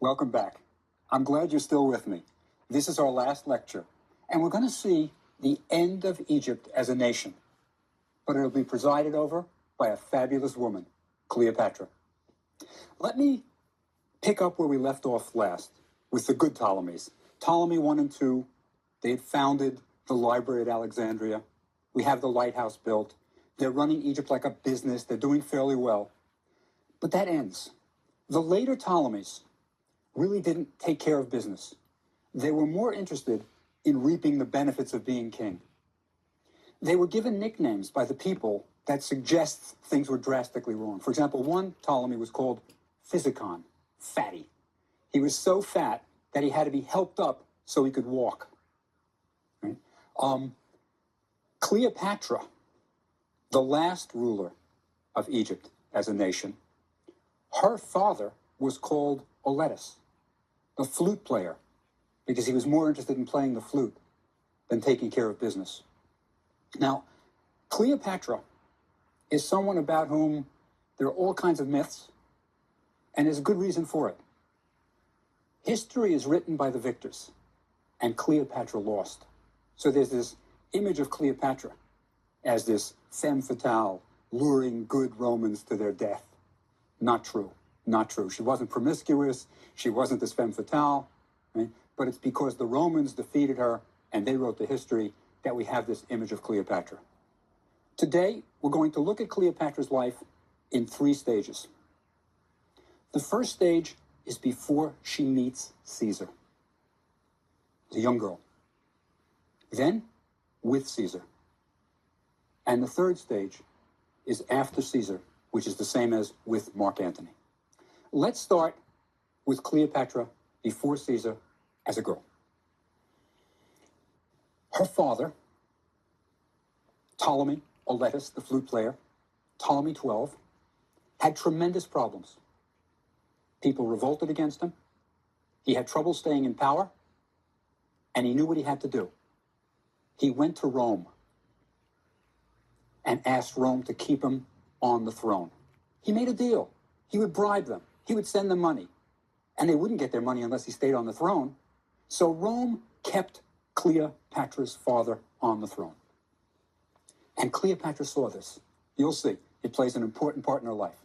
Welcome back. I'm glad you're still with me. This is our last lecture, and we're going to see the end of Egypt as a nation, but it'll be presided over by a fabulous woman, Cleopatra. Let me pick up where we left off last with the good Ptolemies. Ptolemy 1 and 2, they had founded the library at Alexandria. We have the lighthouse built. They're running Egypt like a business. They're doing fairly well. But that ends. The later Ptolemies really didn't take care of business. They were more interested in reaping the benefits of being king. They were given nicknames by the people that suggest things were drastically wrong. For example, one Ptolemy was called Physicon, fatty. He was so fat that he had to be helped up so he could walk. Right? Cleopatra, the last ruler of Egypt as a nation, her father was called Oletus, the flute player, because he was more interested in playing the flute than taking care of business. Now, Cleopatra is someone about whom there are all kinds of myths, and there's a good reason for it. History is written by the victors, and Cleopatra lost. So there's this image of Cleopatra as this femme fatale, luring good Romans to their death. Not true. Not true. She wasn't promiscuous. She wasn't this femme fatale. Right? But it's because the Romans defeated her and they wrote the history that we have this image of Cleopatra. Today, we're going to look at Cleopatra's life in 3 stages. The first stage is before she meets Caesar, the young girl. Then, with Caesar. And the third stage is after Caesar, which is the same as with Mark Antony. Let's start with Cleopatra before Caesar as a girl. Her father, Ptolemy Auletus, the flute player, Ptolemy 12, had tremendous problems. People revolted against him. He had trouble staying in power, and he knew what he had to do. He went to Rome and asked Rome to keep him on the throne. He made a deal. He would bribe them. He would send them money. And they wouldn't get their money unless he stayed on the throne. So Rome kept Cleopatra's father on the throne. And Cleopatra saw this. You'll see. It plays an important part in her life.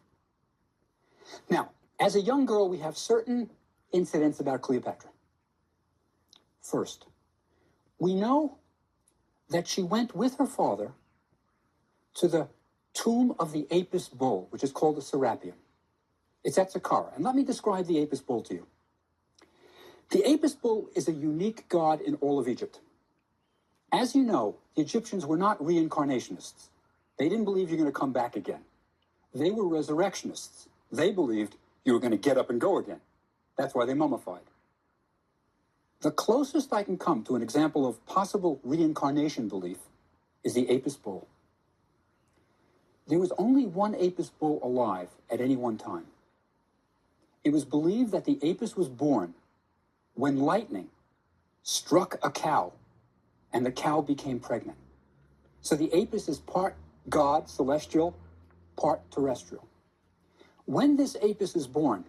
Now, as a young girl, we have certain incidents about Cleopatra. First, we know that she went with her father to the tomb of the Apis bull, which is called the Serapeum. It's at Saqqara. And let me describe the Apis bull to you. The Apis bull is a unique god in all of Egypt. As you know, the Egyptians were not reincarnationists. They didn't believe you're going to come back again. They were resurrectionists. They believed you were going to get up and go again. That's why they mummified. The closest I can come to an example of possible reincarnation belief is the Apis bull. There was only one Apis bull alive at any one time. It was believed that the Apis was born when lightning struck a cow and the cow became pregnant. So the Apis is part god, celestial, part terrestrial. When this Apis is born,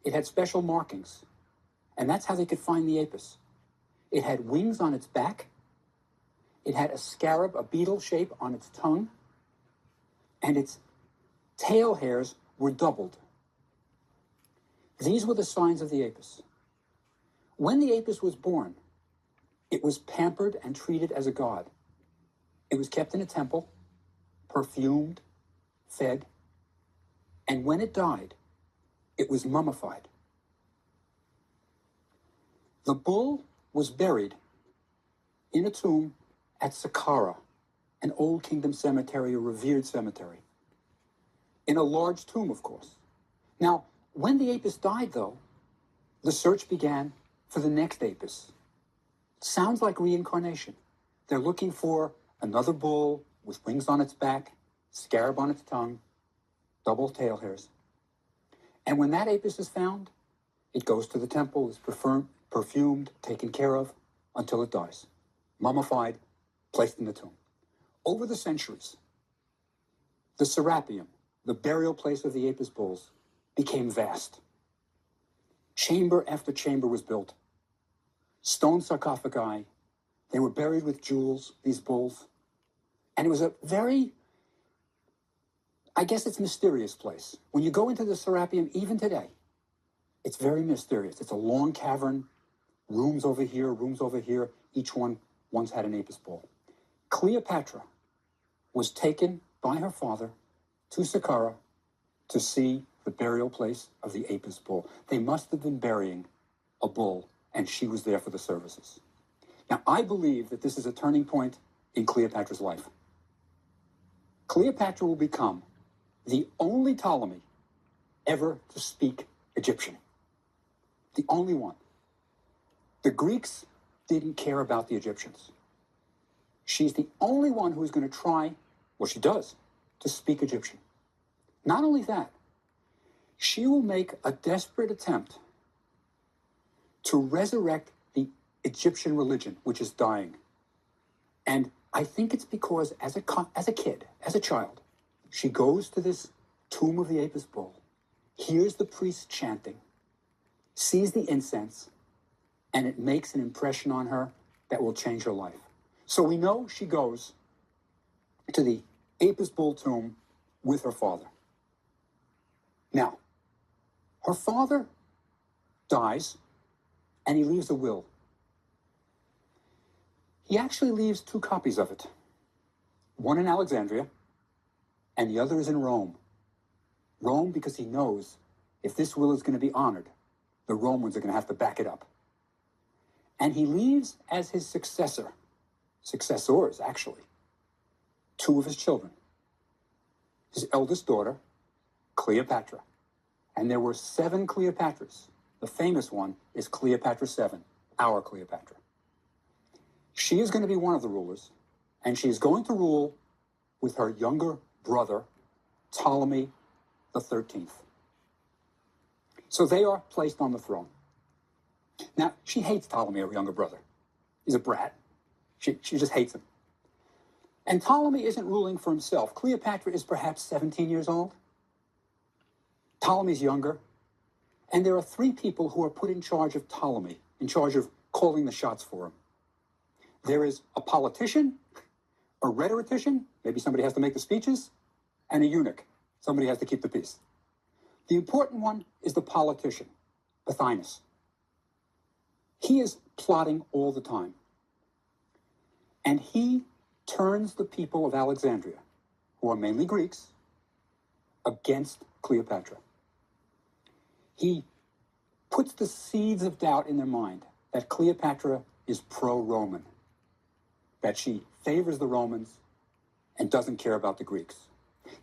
it had special markings, and that's how they could find the Apis. It had wings on its back. It had a scarab, a beetle shape on its tongue, and its tail hairs were doubled. These were the signs of the Apis. When the Apis was born, it was pampered and treated as a god. It was kept in a temple, perfumed, fed, and when it died, it was mummified. The bull was buried in a tomb at Saqqara, an old kingdom cemetery, a revered cemetery, in a large tomb, of course. Now, when the Apis died, though, the search began for the next Apis. Sounds like reincarnation. They're looking for another bull with wings on its back, scarab on its tongue, double tail hairs. And when that Apis is found, it goes to the temple, is perfumed, taken care of, until it dies. Mummified, placed in the tomb. Over the centuries, the Serapeum, the burial place of the Apis bulls, became vast. Chamber after chamber was built. Stone sarcophagi. They were buried with jewels, these bulls. And it was a very, I guess it's mysterious place. When you go into the Serapeum, even today, it's very mysterious. It's a long cavern, rooms over here, rooms over here. Each one once had an Apis bull. Cleopatra was taken by her father to Saqqara to see the burial place of the Apis bull. They must have been burying a bull, and she was there for the services. Now, I believe that this is a turning point in Cleopatra's life. Cleopatra will become the only Ptolemy ever to speak Egyptian. The only one. The Greeks didn't care about the Egyptians. She's the only one who is going to try, well, she does, to speak Egyptian. Not only that, she will make a desperate attempt to resurrect the Egyptian religion, which is dying. And I think it's because as a kid, as a child, she goes to this tomb of the Apis bull, hears the priests chanting, sees the incense, and it makes an impression on her that will change her life. So we know she goes to the Apis bull tomb with her father. Now, her father dies, and he leaves a will. He actually leaves 2 copies of it. One in Alexandria, and the other is in Rome. Rome, because he knows if this will is going to be honored, the Romans are going to have to back it up. And he leaves as his successors, actually, 2 of his children. His eldest daughter, Cleopatra. And there were 7 Cleopatras. The famous one is Cleopatra 7, our Cleopatra. She is going to be one of the rulers, and she is going to rule with her younger brother, Ptolemy the 13th. So they are placed on the throne. Now, she hates Ptolemy, her younger brother. He's a brat. She just hates him. And Ptolemy isn't ruling for himself. Cleopatra is perhaps 17 years old. Ptolemy's younger. And there are 3 people who are put in charge of Ptolemy, in charge of calling the shots for him. There is a politician, a rhetorician, maybe somebody has to make the speeches, and a eunuch. Somebody has to keep the peace. The important one is the politician, Pothinus. He is plotting all the time. And he turns the people of Alexandria, who are mainly Greeks, against Cleopatra. He puts the seeds of doubt in their mind that Cleopatra is pro-Roman, that she favors the Romans and doesn't care about the Greeks.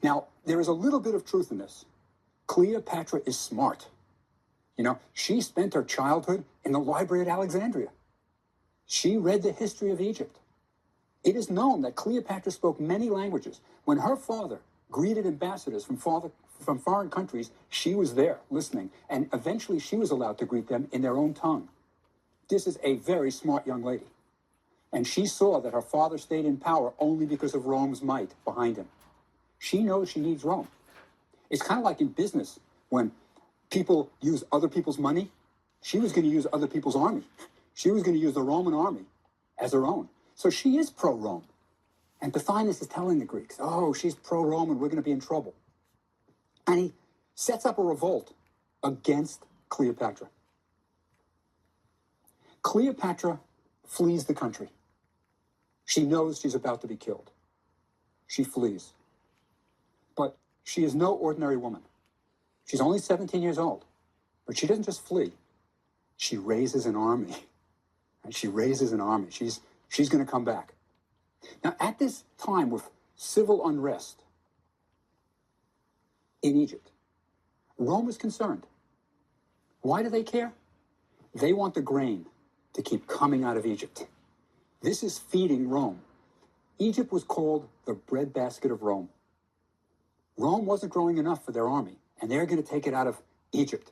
Now, there is a little bit of truth in this. Cleopatra is smart. You know, she spent her childhood in the library at Alexandria. She read the history of Egypt. It is known that Cleopatra spoke many languages. When her father greeted ambassadors from foreign countries, she was there listening, and eventually she was allowed to greet them in their own tongue. This is a very smart young lady. And she saw that her father stayed in power only because of Rome's might behind him. She knows she needs Rome. It's kind of like in business, when people use other people's money, she was going to use other people's army. She was going to use the Roman army as her own. So she is pro-Rome. And Pothinus is telling the Greeks, oh, she's pro-Roman, we're going to be in trouble. And he sets up a revolt against Cleopatra. Cleopatra flees the country. She knows she's about to be killed. She flees. But she is no ordinary woman. She's only 17 years old. But she doesn't just flee. She raises an army. And she raises an army. She's going to come back. Now, at this time with civil unrest in Egypt, Rome is concerned. Why do they care? They want the grain to keep coming out of Egypt. This is feeding Rome. Egypt was called the breadbasket of Rome. Rome wasn't growing enough for their army, and they're going to take it out of Egypt.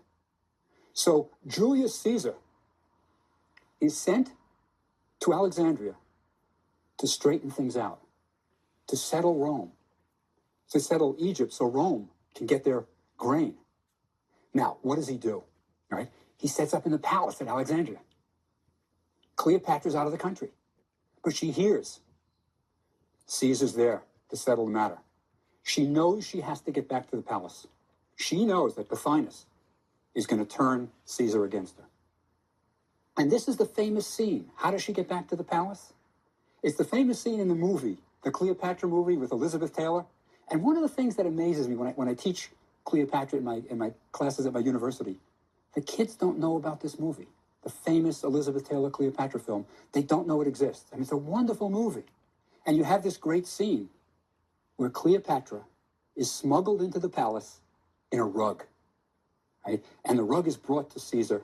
So Julius Caesar is sent to Alexandria to straighten things out, to settle Rome, to settle Egypt so Rome can get their grain. Now, what does he do? right? He sets up in the palace at Alexandria. Cleopatra's out of the country, but she hears Caesar's there to settle the matter. She knows she has to get back to the palace. She knows that Pothinus is going to turn Caesar against her. And this is the famous scene. How does she get back to the palace? It's the famous scene in the movie, the Cleopatra movie with Elizabeth Taylor. And one of the things that amazes me when I teach Cleopatra in my classes at my university, the kids don't know about this movie, the famous Elizabeth Taylor Cleopatra film. They don't know it exists. I mean, it's a wonderful movie. And you have this great scene where Cleopatra is smuggled into the palace in a rug, right? And the rug is brought to Caesar.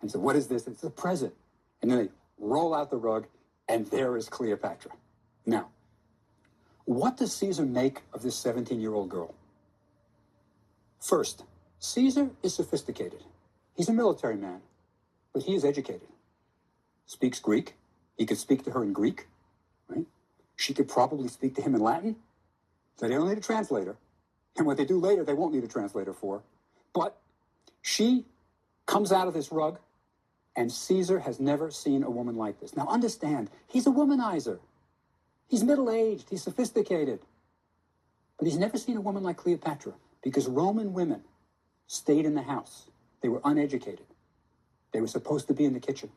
And he said, what is this? It's a present. And then they roll out the rug, and there is Cleopatra. Now, what does Caesar make of this 17-year-old girl? First, Caesar is sophisticated. He's a military man, but he is educated. Speaks Greek. He could speak to her in Greek, right? She could probably speak to him in Latin. So they don't need a translator. And what they do later, they won't need a translator for. But she comes out of this rug, and Caesar has never seen a woman like this. Now understand, he's a womanizer. He's middle-aged, he's sophisticated. But he's never seen a woman like Cleopatra, because Roman women stayed in the house. They were uneducated. They were supposed to be in the kitchen.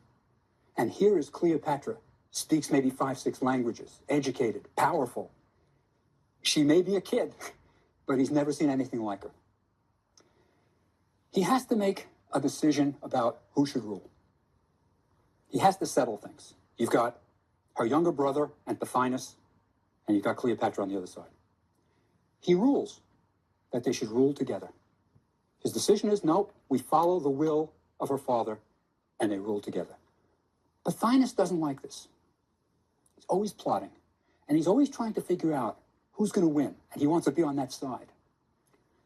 And here is Cleopatra, speaks maybe 5, 6 languages, educated, powerful. She may be a kid, but he's never seen anything like her. He has to make a decision about who should rule. He has to settle things. You've got her younger brother and Pothinus, and you've got Cleopatra on the other side. He rules that they should rule together. His decision is, no, we follow the will of her father, and they rule together. Pothinus doesn't like this. He's always plotting, and he's always trying to figure out who's going to win, and he wants to be on that side.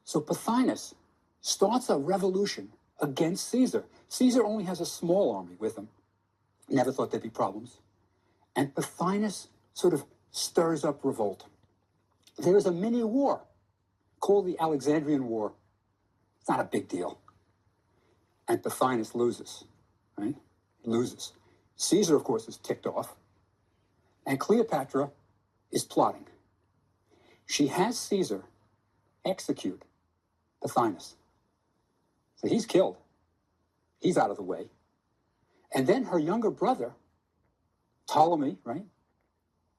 So Pothinus starts a revolution against Caesar. Caesar only has a small army with him. Never thought there'd be problems. And Pothinus sort of stirs up revolt. There is a mini war called the Alexandrian War. It's not a big deal. And Pothinus loses, right? He loses. Caesar, of course, is ticked off. And Cleopatra is plotting. She has Caesar execute Pothinus. So he's killed. He's out of the way. And then her younger brother, Ptolemy, right,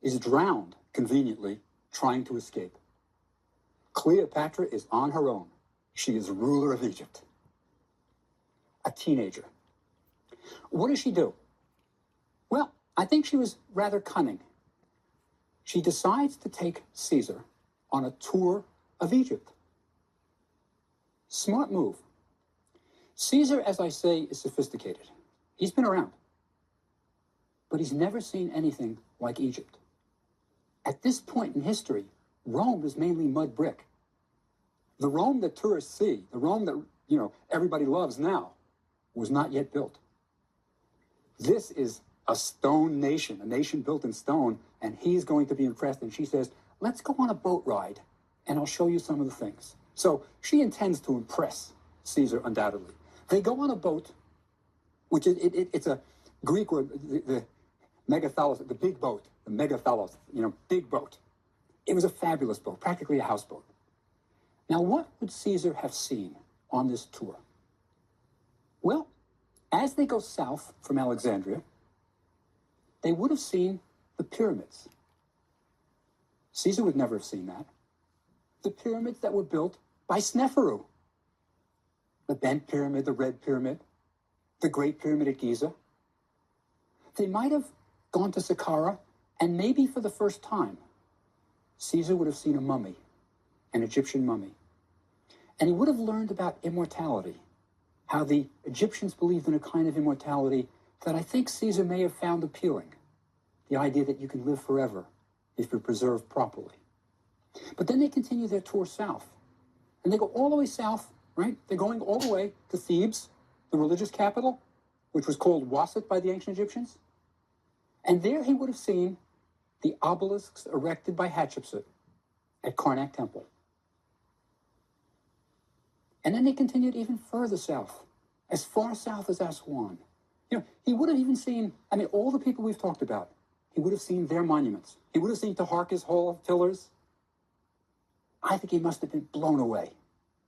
is drowned conveniently trying to escape. Cleopatra is on her own. She is ruler of Egypt. A teenager. What does she do? Well, I think she was rather cunning. She decides to take Caesar on a tour of Egypt. Smart move. Caesar, as I say, is sophisticated. He's been around. But he's never seen anything like Egypt. At this point in history, Rome was mainly mud brick. The Rome that tourists see, the Rome that, everybody loves now, was not yet built. This is a stone nation, a nation built in stone, and he's going to be impressed. And she says, let's go on a boat ride, and I'll show you some of the things. So she intends to impress Caesar, undoubtedly. They go on a boat, which it's a Greek word, the megathalos, the big boat, the megathalos, big boat. It was a fabulous boat, practically a houseboat. Now, what would Caesar have seen on this tour? Well, as they go south from Alexandria, they would have seen the pyramids. Caesar would never have seen that. The pyramids that were built by Sneferu. The bent pyramid, the red pyramid, the Great Pyramid at Giza. They might have gone to Saqqara, and maybe for the first time, Caesar would have seen a mummy, an Egyptian mummy. And he would have learned about immortality, how the Egyptians believed in a kind of immortality that I think Caesar may have found appealing. The idea that you can live forever if you're preserved properly. But then they continue their tour south. And they go all the way south, right? They're going all the way to Thebes, the religious capital, which was called Waset by the ancient Egyptians. And there he would have seen the obelisks erected by Hatshepsut at Karnak Temple. And then they continued even further south, as far south as Aswan. He would have even seen, all the people we've talked about, he would have seen their monuments. He would have seen Taharka's Hall pillars. I think he must have been blown away.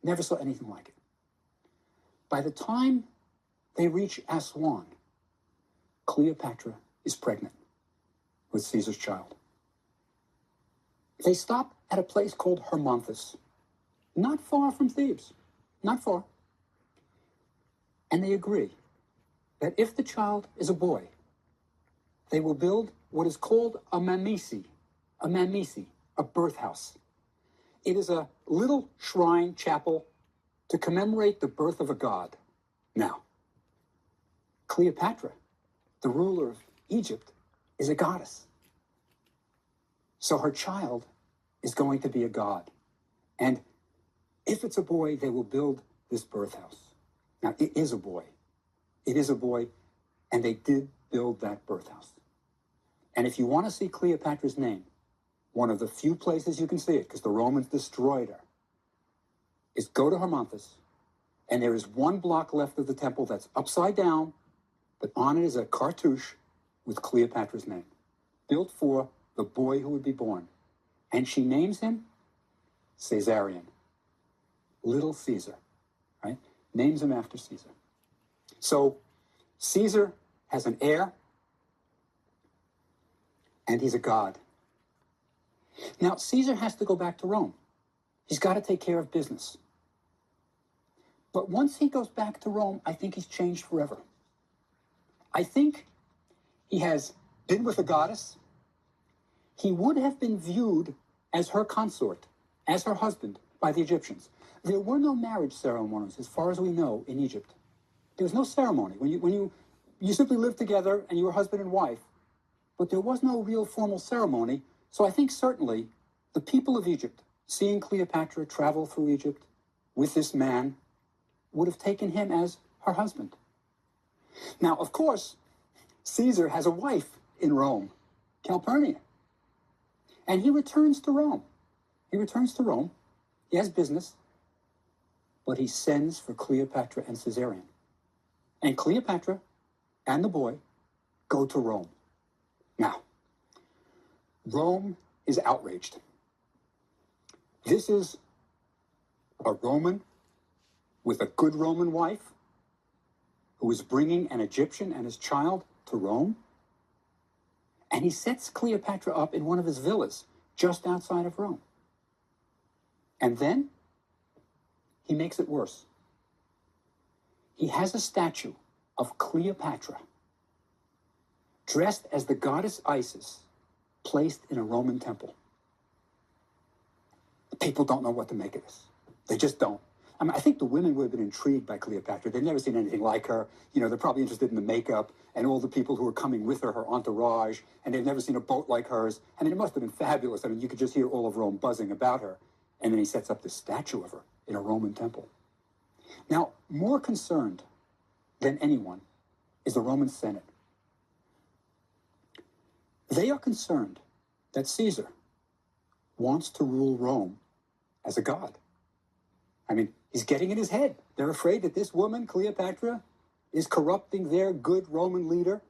Never saw anything like it. By the time they reach Aswan, Cleopatra is pregnant with Caesar's child. They stop at a place called Hermonthis, not far from Thebes, not far. And they agree that if the child is a boy, they will build what is called a mamisi, a birth house. It is a little shrine chapel to commemorate the birth of a god. Now, Cleopatra, the ruler of Egypt, is a goddess. So her child is going to be a god. And if it's a boy, they will build this birth house. Now, it is a boy. It is a boy, and they did build that birth house. And if you want to see Cleopatra's name, one of the few places you can see it, because the Romans destroyed her, is go to Hermonthis, and there is one block left of the temple that's upside down, but on it is a cartouche with Cleopatra's name, built for the boy who would be born. And she names him Caesarion, Little Caesar, right? Names him after Caesar. So Caesar has an heir, and he's a god. Now, Caesar has to go back to Rome. He's got to take care of business. But once he goes back to Rome, I think he's changed forever. I think he has been with a goddess. He would have been viewed as her consort, as her husband, by the Egyptians. There were no marriage ceremonies, as far as we know, in Egypt. There was no ceremony. When you simply lived together and you were husband and wife, but there was no real formal ceremony. So I think certainly the people of Egypt, seeing Cleopatra travel through Egypt with this man, would have taken him as her husband. Now, of course, Caesar has a wife in Rome, Calpurnia. And he returns to Rome. He has business, but he sends for Cleopatra and Caesarion. And Cleopatra and the boy go to Rome. Now, Rome is outraged. This is a Roman with a good Roman wife who is bringing an Egyptian and his child to Rome. And he sets Cleopatra up in one of his villas just outside of Rome. And then he makes it worse. He has a statue of Cleopatra dressed as the goddess Isis placed in a Roman temple. The people don't know what to make of this. They just don't. I think the women would have been intrigued by Cleopatra. They've never seen anything like her. They're probably interested in the makeup and all the people who are coming with her entourage, and they've never seen a boat like hers. It must have been fabulous. You could just hear all of Rome buzzing about her. And then he sets up this statue of her in a Roman temple. Now, more concerned than anyone is the Roman Senate. They are concerned that Caesar wants to rule Rome as a god. He's getting in his head. They're afraid that this woman, Cleopatra, is corrupting their good Roman leader.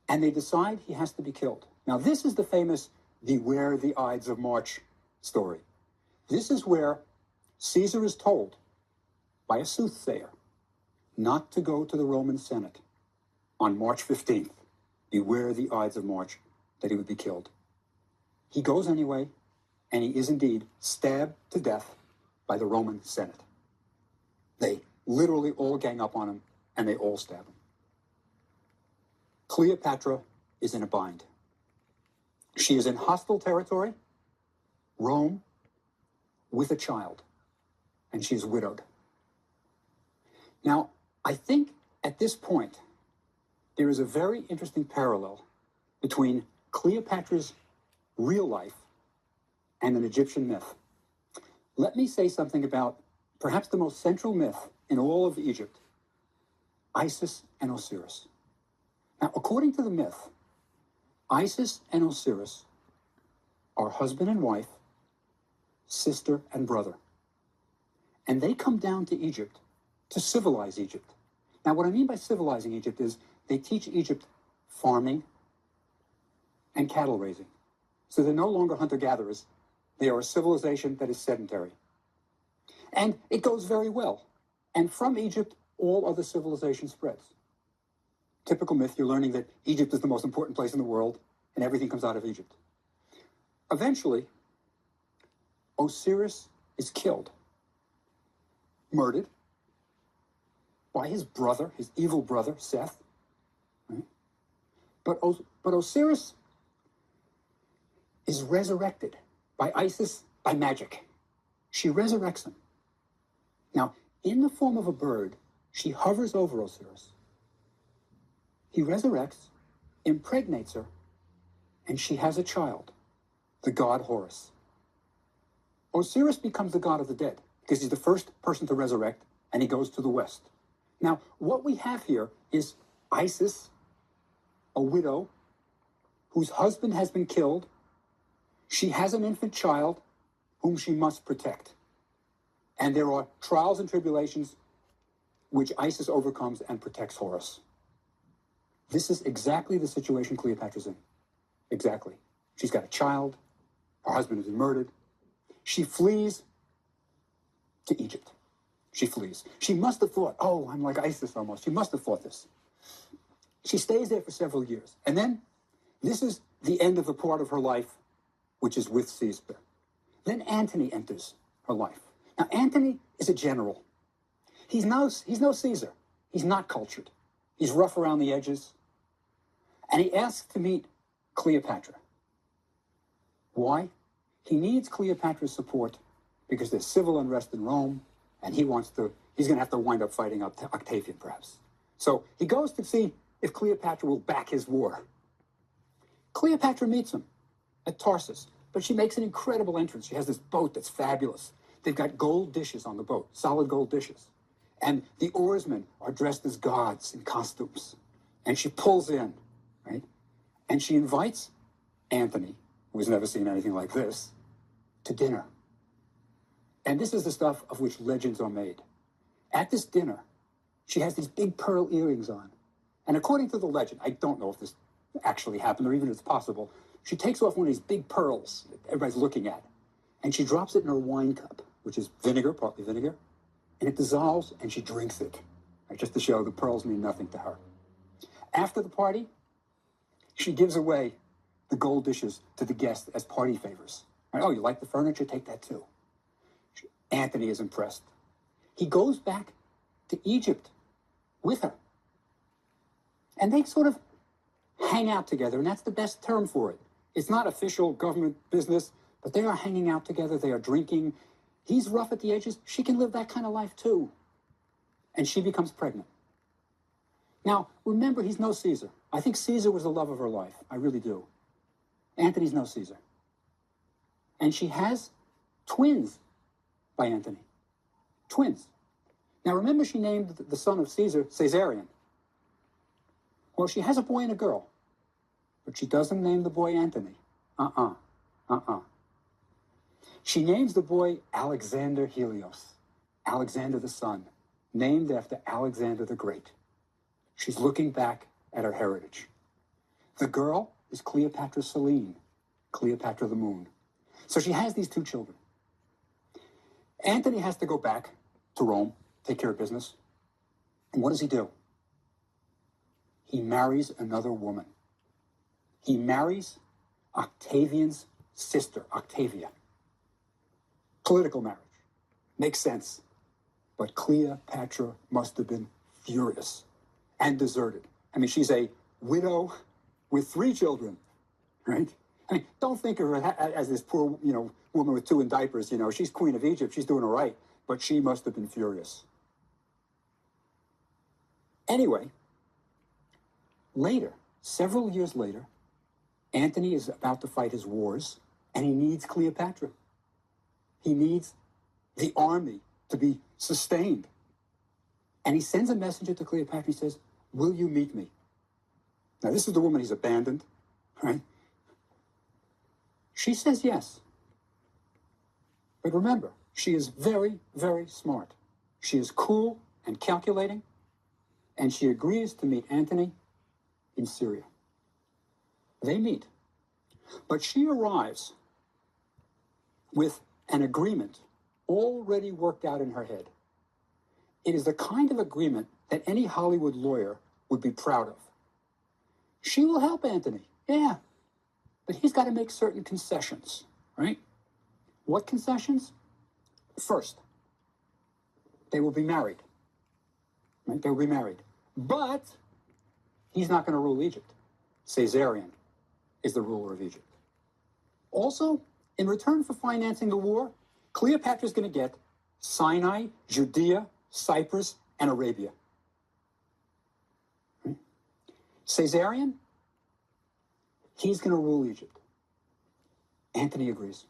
And they decide he has to be killed. Now, this is the famous Beware the Ides of March story. This is where Caesar is told by a soothsayer not to go to the Roman Senate on March 15th. Beware the Ides of March, that he would be killed. He goes anyway, and he is indeed stabbed to death by the Roman Senate. They literally all gang up on him, and they all stab him. Cleopatra is in a bind. She is in hostile territory, Rome, with a child, and she's widowed. Now, I think at this point, there is a very interesting parallel between Cleopatra's real life and an Egyptian myth. Let me say something about perhaps the most central myth in all of Egypt, Isis and Osiris. Now, according to the myth, Isis and Osiris are husband and wife, sister and brother. And they come down to Egypt to civilize Egypt. Now, what I mean by civilizing Egypt is they teach Egypt farming and cattle raising. So they're no longer hunter-gatherers. They are a civilization that is sedentary. And it goes very well. And from Egypt, all other civilization spreads. Typical myth, you're learning that Egypt is the most important place in the world, and everything comes out of Egypt. Eventually, Osiris is killed, murdered by his brother, his evil brother, Seth. Right? But Osiris is resurrected by Isis by magic. She resurrects him. Now, in the form of a bird, she hovers over Osiris. He resurrects, impregnates her, and she has a child, the god Horus. Osiris becomes the god of the dead because he's the first person to resurrect, and he goes to the west. Now, what we have here is Isis, a widow whose husband has been killed. She has an infant child whom she must protect. And there are trials and tribulations which Isis overcomes and protects Horus. This is exactly the situation Cleopatra's in. Exactly. She's got a child. Her husband has been murdered. She flees to Egypt. She flees. She must have thought, oh, I'm like Isis almost. She must have thought this. She stays there for several years. And then this is the end of a part of her life, which is with Caesar. Then Antony enters her life. Now, Antony is a general. He's no Caesar. He's not cultured. He's rough around the edges. And he asks to meet Cleopatra. Why? He needs Cleopatra's support because there's civil unrest in Rome, and he's going to have to wind up fighting Octavian, perhaps. So he goes to see if Cleopatra will back his war. Cleopatra meets him at Tarsus, but she makes an incredible entrance. She has this boat that's fabulous. They've got gold dishes on the boat, solid gold dishes. And the oarsmen are dressed as gods in costumes. And she pulls in, right? And she invites Antony, who has never seen anything like this, to dinner. And this is the stuff of which legends are made. At this dinner, she has these big pearl earrings on. And according to the legend, I don't know if this actually happened or even if it's possible, she takes off one of these big pearls that everybody's looking at, and she drops it in her wine cup, which is vinegar, partly vinegar, and it dissolves, and she drinks it, right, just to show the pearls mean nothing to her. After the party, she gives away the gold dishes to the guests as party favors. Right? Oh, you like the furniture? Take that too. Antony is impressed. He goes back to Egypt with her. And they sort of hang out together, and that's the best term for it. It's not official government business, but they are hanging out together. They are drinking. He's rough at the edges. She can live that kind of life too. And she becomes pregnant. Now, remember, he's no Caesar. I think Caesar was the love of her life. I really do. Antony's no Caesar. And she has twins by Antony. Twins. Now, remember, she named the son of Caesar Caesarion. Well, she has a boy and a girl, but she doesn't name the boy Antony. She names the boy Alexander Helios, Alexander the Sun, named after Alexander the Great. She's looking back at her heritage. The girl is Cleopatra Selene, Cleopatra the Moon. So she has these two children. Antony has to go back to Rome, take care of business. And what does he do? He marries another woman. He marries Octavian's sister, Octavia. Political marriage. Makes sense. But Cleopatra must have been furious and deserted. I mean, she's a widow with 3 children, right? I mean, don't think of her as this poor, woman with 2 in diapers. She's queen of Egypt. She's doing all right. But she must have been furious. Anyway, later, several years later, Antony is about to fight his wars, and he needs Cleopatra. He needs the army to be sustained. And he sends a messenger to Cleopatra. He says, will you meet me? Now, this is the woman he's abandoned, right? She says yes. But remember, she is very, very smart. She is cool and calculating, and she agrees to meet Antony in Syria. They meet, but she arrives with an agreement already worked out in her head. It is the kind of agreement that any Hollywood lawyer would be proud of. She will help Antony, yeah, but he's got to make certain concessions, right? What concessions? First, they will be married, right? They will be married, but he's not going to rule Egypt. Caesarion is the ruler of Egypt. Also, in return for financing the war, Cleopatra is going to get Sinai, Judea, Cyprus, and Arabia. Right? Caesarion, he's going to rule Egypt. Antony agrees.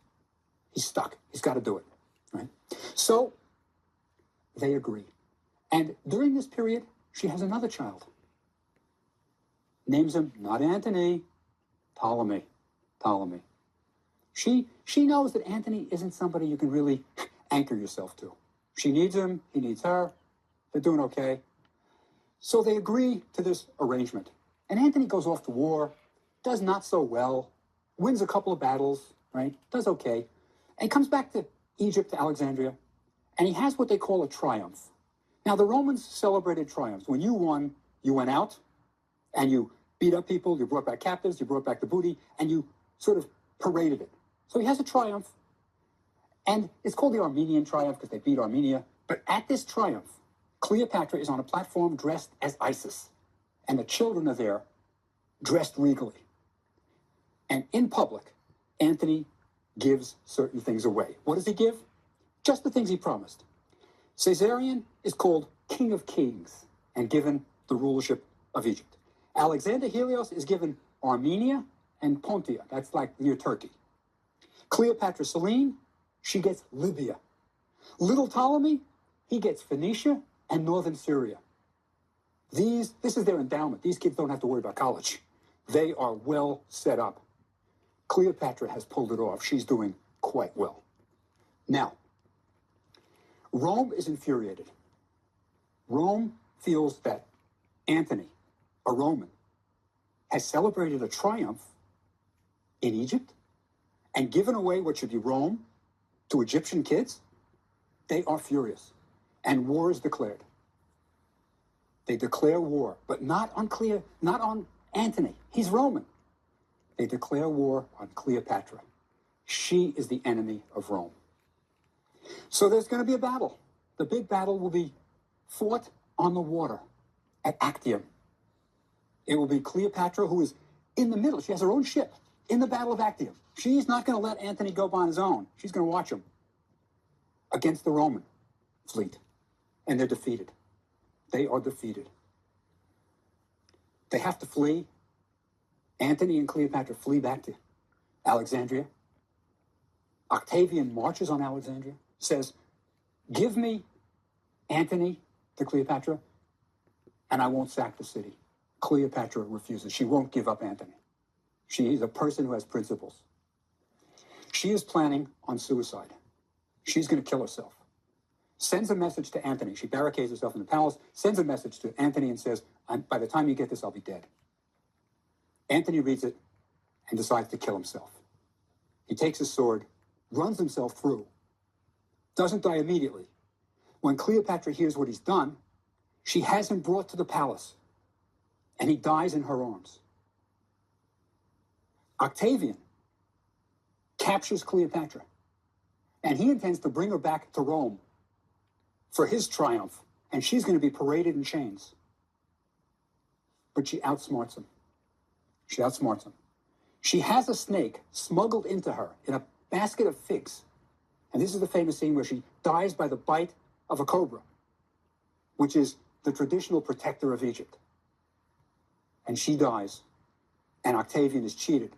He's stuck. He's got to do it. Right? So they agree. And during this period, she has another child. Names him not Antony, Ptolemy. Ptolemy. She knows that Antony isn't somebody you can really anchor yourself to. She needs him. He needs her. They're doing okay. So they agree to this arrangement. And Antony goes off to war, does not so well, wins a couple of battles, right? Does okay. And comes back to Egypt, to Alexandria, and he has what they call a triumph. Now, the Romans celebrated triumphs. When you won, you went out, and you beat up people, you brought back captives, you brought back the booty, and you sort of paraded it. So he has a triumph, and it's called the Armenian triumph because they beat Armenia. But at this triumph, Cleopatra is on a platform dressed as Isis, and the children are there, dressed regally. And in public, Antony gives certain things away. What does he give? Just the things he promised. Caesarion is called King of Kings and given the rulership of Egypt. Alexander Helios is given Armenia and Pontia. That's like near Turkey. Cleopatra Selene, she gets Libya. Little Ptolemy, he gets Phoenicia and northern Syria. This is their endowment. These kids don't have to worry about college. They are well set up. Cleopatra has pulled it off. She's doing quite well. Now, Rome is infuriated. Rome feels that Antony, a Roman, has celebrated a triumph in Egypt and given away what should be Rome to Egyptian kids. They are furious, and war is declared. They declare war, but not on Antony. He's Roman. They declare war on Cleopatra. She is the enemy of Rome. So there's going to be a battle. The big battle will be fought on the water at Actium. It will be Cleopatra, who is in the middle. She has her own ship in the Battle of Actium. She's not going to let Antony go on his own. She's going to watch him against the Roman fleet. And they're defeated. They are defeated. They have to flee. Antony and Cleopatra flee back to Alexandria. Octavian marches on Alexandria, says, "Give me Antony to Cleopatra, and I won't sack the city." Cleopatra refuses. She won't give up Antony. She is a person who has principles. She is planning on suicide. She's going to kill herself. Sends a message to Antony. She barricades herself in the palace, sends a message to Antony and says, "By the time you get this, I'll be dead." Antony reads it and decides to kill himself. He takes his sword, runs himself through, doesn't die immediately. When Cleopatra hears what he's done, she has him brought to the palace, and he dies in her arms. Octavian captures Cleopatra, and he intends to bring her back to Rome for his triumph, and she's going to be paraded in chains. But she outsmarts him. She outsmarts him. She has a snake smuggled into her in a basket of figs. And this is the famous scene where she dies by the bite of a cobra, which is the traditional protector of Egypt. And she dies, and Octavian is cheated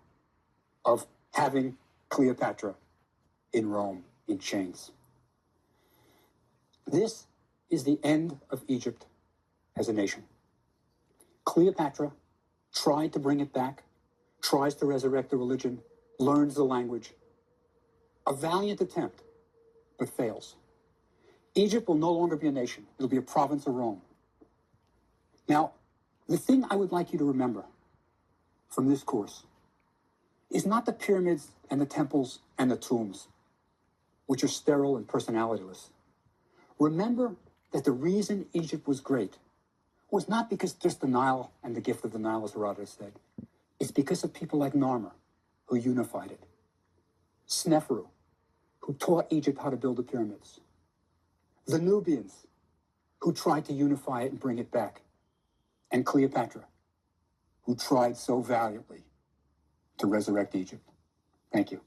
of having Cleopatra in Rome in chains. This is the end of Egypt as a nation. Cleopatra tried to bring it back, tries to resurrect the religion, learns the language. A valiant attempt, but fails. Egypt will no longer be a nation. It'll be a province of Rome. Now, the thing I would like you to remember from this course is not the pyramids and the temples and the tombs, which are sterile and personalityless. Remember that the reason Egypt was great was not because just the Nile and the gift of the Nile, as Herodotus said. It's because of people like Narmer, who unified it. Sneferu, who taught Egypt how to build the pyramids. The Nubians, who tried to unify it and bring it back. And Cleopatra, who tried so valiantly to resurrect Egypt. Thank you.